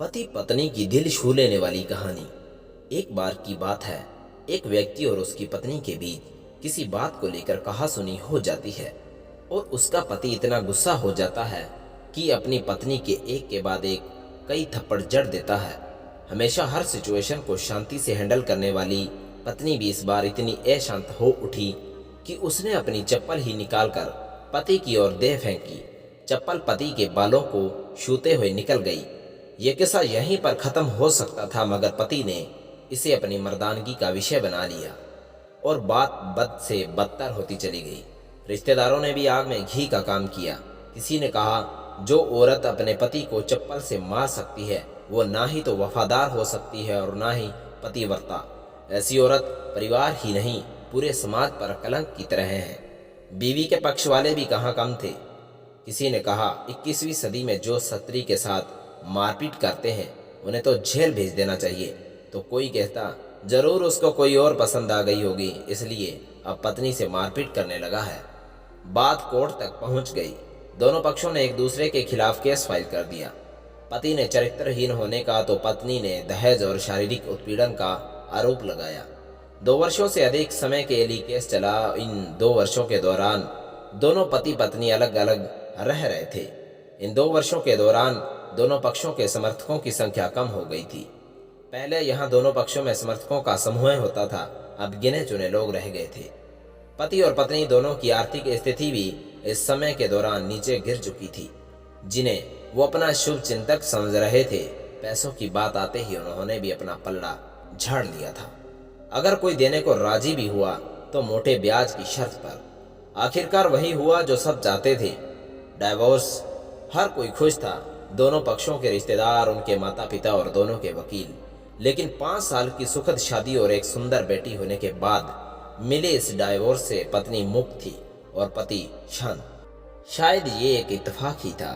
पति पत्नी की दिल छू लेने वाली कहानी। एक बार की बात है, एक व्यक्ति और उसकी पत्नी के बीच किसी बात को लेकर कहासुनी हो जाती है और उसका पति इतना गुस्सा हो जाता है कि अपनी पत्नी के एक के बाद एक कई थप्पड़ जड़ देता है। हमेशा हर सिचुएशन को शांति से हैंडल करने वाली पत्नी भी इस बार इतनी अशांत हो उठी कि उसने अपनी चप्पल ही निकालकर पति की ओर दे फेंकी। चप्पल पति के बालों को छूते हुए निकल गई। यह किस्सा यहीं पर खत्म हो सकता था, मगर पति ने इसे अपनी मर्दानगी का विषय बना लिया और बात बद से बदतर होती चली गई। रिश्तेदारों ने भी आग में घी का काम किया। किसी ने कहा, जो औरत अपने पति को चप्पल से मार सकती है वो ना ही तो वफादार हो सकती है और ना ही पतिव्रता। ऐसी औरत परिवार ही नहीं पूरे समाज पर कलंक की तरह है। बीवी के पक्ष वाले भी कहाँ कम थे। किसी ने कहा, 21वीं सदी में जो स्त्री के साथ मारपीट करते हैं उन्हें तो जेल भेज देना चाहिए। तो कोई कहता, जरूर उसको कोई और पसंद आ गई होगी, इसलिए अब पत्नी से मारपीट करने लगा है। बात कोर्ट तक पहुंच गई। दोनों पक्षों ने एक दूसरे के खिलाफ केस फाइल कर दिया। पति ने चरित्रहीन होने का तो पत्नी ने दहेज और शारीरिक उत्पीड़न का आरोप लगाया। 2 वर्षों से अधिक समय के लिए केस चला। इन 2 वर्षों के दौरान दोनों पति पत्नी अलग अलग रह रहे थे। इन 2 वर्षों के दौरान दोनों पक्षों के समर्थकों की संख्या कम हो गई थी। पहले यहाँ दोनों पक्षों में समर्थकों का समूह होता था, अब गिने चुने लोग रह गए थे। पति और पत्नी दोनों की आर्थिक स्थिति भी इस समय के दौरान नीचे गिर चुकी थी, जिन्हें वो अपना शुभ चिंतक समझ रहे थे। पैसों की बात आते ही उन्होंने भी अपना पल्ला झाड़ लिया था। अगर कोई देने को राजी भी हुआ तो मोटे ब्याज की शर्त पर। आखिरकार वही हुआ जो सब चाहते थे, डाइवोर्स। हर कोई खुश था, दोनों पक्षों के रिश्तेदार, उनके माता पिता और दोनों के वकील। लेकिन 5 साल की सुखद शादी और एक सुंदर बेटी होने के बाद मिले इस डाइवोर्स से पत्नी मुक्त थी और पति शांत। शायद ये एक इत्तेफाक ही था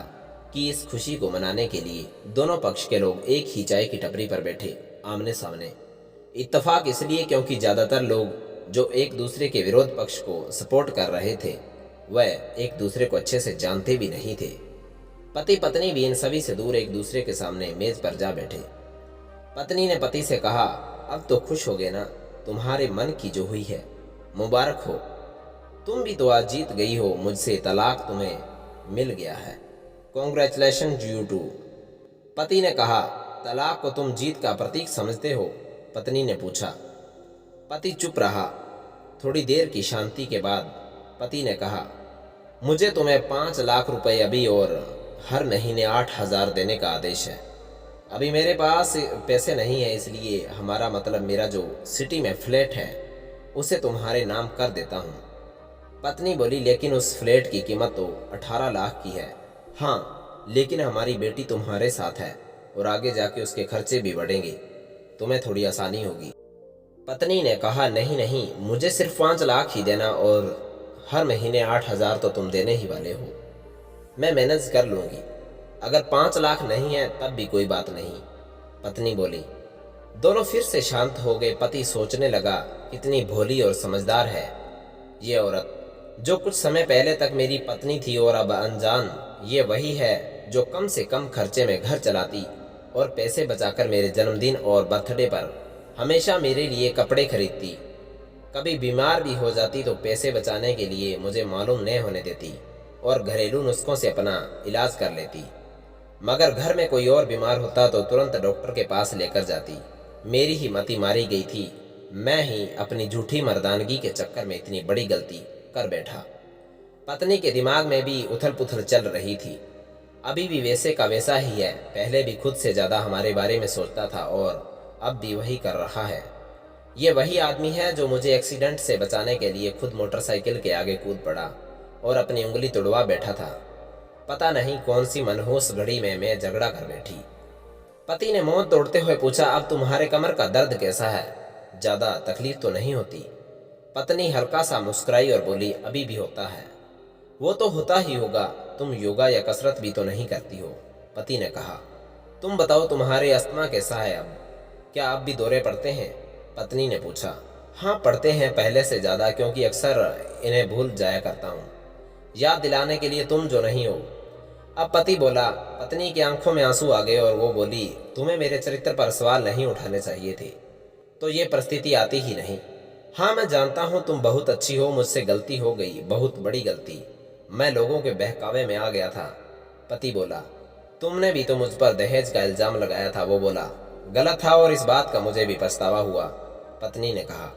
कि इस खुशी को मनाने के लिए दोनों पक्ष के लोग एक ही चाय की टपरी पर बैठे आमने सामने। इत्तेफाक इसलिए क्योंकि ज़्यादातर लोग जो एक दूसरे के विरोध पक्ष को सपोर्ट कर रहे थे वह एक दूसरे को अच्छे से जानते भी नहीं थे। पति पत्नी भी इन सभी से दूर एक दूसरे के सामने मेज पर जा बैठे। पत्नी ने पति से कहा, अब तो खुश हो गए ना, तुम्हारे मन की जो हुई है मुबारक हो। तुम भी तो आज जीत गई हो, मुझसे तलाक तुम्हें मिल गया है। Congratulation you too. पति ने कहा, तलाक को तुम जीत का प्रतीक समझते हो? पत्नी ने पूछा। पति चुप रहा। थोड़ी देर की शांति के बाद पति ने कहा, मुझे तुम्हें 5 लाख रुपए अभी और हर महीने 8,000 देने का आदेश है। अभी मेरे पास पैसे नहीं है, इसलिए हमारा मतलब मेरा जो सिटी में फ्लैट है उसे तुम्हारे नाम कर देता हूँ। पत्नी बोली, लेकिन उस फ्लैट की कीमत तो 18 लाख की है। हाँ, लेकिन हमारी बेटी तुम्हारे साथ है और आगे जाके उसके खर्चे भी बढ़ेंगे, तुम्हें थोड़ी आसानी होगी। पत्नी ने कहा, नहीं नहीं, मुझे सिर्फ 5 लाख ही देना और हर महीने 8,000 तो तुम देने ही वाले हो। मैं मैनेज कर लूँगी। अगर 5 लाख नहीं है तब भी कोई बात नहीं, पत्नी बोली। दोनों फिर से शांत हो गए। पति सोचने लगा, कितनी भोली और समझदार है ये औरत, जो कुछ समय पहले तक मेरी पत्नी थी और अब अनजान। ये वही है जो कम से कम खर्चे में घर चलाती और पैसे बचाकर मेरे जन्मदिन और बर्थडे पर हमेशा मेरे लिए कपड़े खरीदती। कभी बीमार भी हो जाती तो पैसे बचाने के लिए मुझे मालूम नहीं होने देती और घरेलू नुस्खों से अपना इलाज कर लेती। मगर घर में कोई और बीमार होता तो तुरंत डॉक्टर के पास लेकर जाती। मेरी ही मति मारी गई थी। मैं ही अपनी झूठी मर्दानगी के चक्कर में इतनी बड़ी गलती कर बैठा। पत्नी के दिमाग में भी उथल पुथल चल रही थी। अभी भी वैसे का वैसा ही है। पहले भी खुद से ज़्यादा हमारे बारे में सोचता था और अब भी वही कर रहा है। ये वही आदमी है जो मुझे एक्सीडेंट से बचाने के लिए खुद मोटरसाइकिल के आगे कूद पड़ा और अपनी उंगली तोड़वा बैठा था। पता नहीं कौन सी मनहूस घड़ी में मैं झगड़ा कर बैठी। पति ने मुंह तोड़ते हुए पूछा, अब तुम्हारे कमर का दर्द कैसा है? ज़्यादा तकलीफ तो नहीं होती? पत्नी हल्का सा मुस्कुराई और बोली, अभी भी होता है। वो तो होता ही होगा, तुम योगा या कसरत भी तो नहीं करती हो। पति ने कहा, तुम बताओ तुम्हारे अस्थमा कैसा है अब? क्या आप भी दौरे पड़ते हैं? पत्नी ने पूछा। हाँ, पढ़ते हैं, पहले से ज़्यादा, क्योंकि अक्सर इन्हें भूल जाया करता हूँ। याद दिलाने के लिए तुम जो नहीं हो। अब पति बोला। पत्नी की आंखों में आंसू आ गए और वो बोली, तुम्हें मेरे चरित्र पर सवाल नहीं उठाने चाहिए थे, तो ये परिस्थिति आती ही नहीं। हाँ, मैं जानता हूँ तुम बहुत अच्छी हो, मुझसे गलती हो गई, बहुत बड़ी गलती। मैं लोगों के बहकावे में आ गया था। पति बोला, तुमने भी तो मुझ पर दहेज का इल्जाम लगाया था। वो बोला, गलत था और इस बात का मुझे भी पछतावा हुआ। पत्नी ने कहा।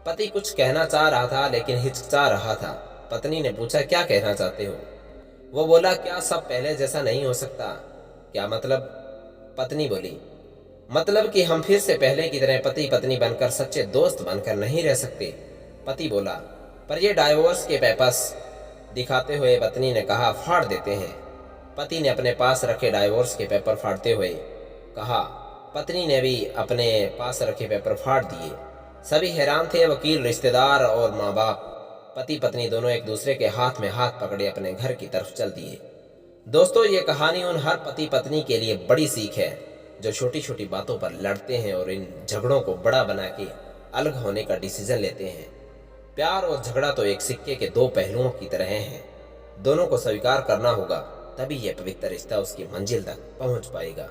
पति कुछ कहना चाह रहा था लेकिन हिचकिचा रहा था। पत्नी ने पूछा, क्या कहना चाहते हो? वो बोला, क्या सब पहले जैसा नहीं हो सकता? क्या मतलब? पत्नी बोली, मतलब कि हम फिर से पहले की तरह पति पत्नी बनकर सच्चे दोस्त बनकर नहीं रह सकते। पति बोला, पर ये डाइवोर्स के पेपर्स दिखाते हुए पत्नी ने कहा, फाड़ देते हैं। पति ने अपने पास रखे डाइवोर्स के पेपर फाड़ते हुए कहा। पत्नी ने भी अपने पास रखे पेपर फाड़ दिए। सभी हैरान थे, वकील, रिश्तेदार और माँ बाप। पति पत्नी दोनों एक दूसरे के हाथ में हाथ पकड़े अपने घर की तरफ चल दिए। दोस्तों, ये कहानी उन हर पति पत्नी के लिए बड़ी सीख है जो छोटी छोटी बातों पर लड़ते हैं और इन झगड़ों को बड़ा बना के अलग होने का डिसीजन लेते हैं। प्यार और झगड़ा तो एक सिक्के के दो पहलुओं की तरह हैं। दोनों को स्वीकार करना होगा, तभी यह पवित्र रिश्ता उसकी मंजिल तक पहुंच पाएगा।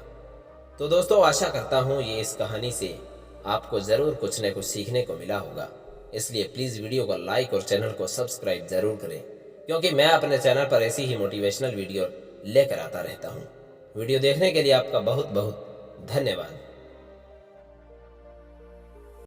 तो दोस्तों, आशा करता हूं ये इस कहानी से आपको ज़रूर कुछ न कुछ सीखने को मिला होगा। इसलिए प्लीज़ वीडियो को लाइक और चैनल को सब्सक्राइब ज़रूर करें, क्योंकि मैं अपने चैनल पर ऐसी ही मोटिवेशनल वीडियो लेकर आता रहता हूँ। वीडियो देखने के लिए आपका बहुत बहुत धन्यवाद।